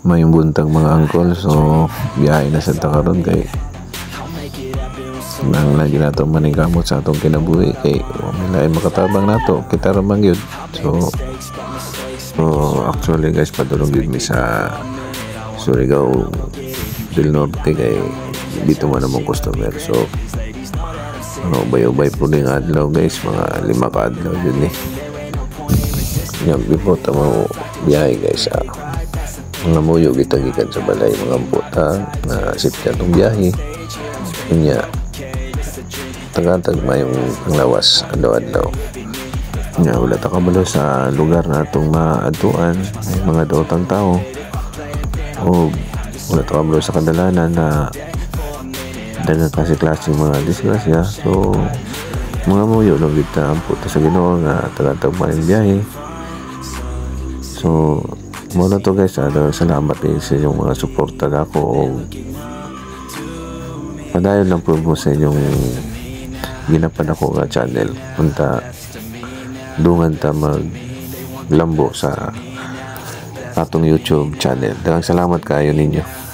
may buntang mga angkol, so biyahe na sa takaron kay nang lagi nato manigamot sa atong kinabuhi kay may lain makatabang nato kita ra man gyud. So actually guys, padulong gyud mi sa Surigao del Norte kay dito man among customer. So ubay-ubay po ning adlaw guys, mga 5 ka adlaw yun yung before tamo biyahe guys. Mga muyo kita gikan sa balay mga puta na sipya tong biyahe kunya tagatag mayong lawas adlaw-adlaw nya wala ta kabalo sa lugar na atong maadtuan ay mga daotang tao o wala ta kabalo sa kadalanan na daghang klase mga disgrasya. So mga muyo no kita ang puta sa Ginoo nga tagatag mayong biyahe. So muna to guys, salamat din sa inyong mga suporta ako o padayon lang po sa inyong ginapan ako nga channel punta dungan ta maglambo sa atong YouTube channel. Daghang salamat kayo ninyo.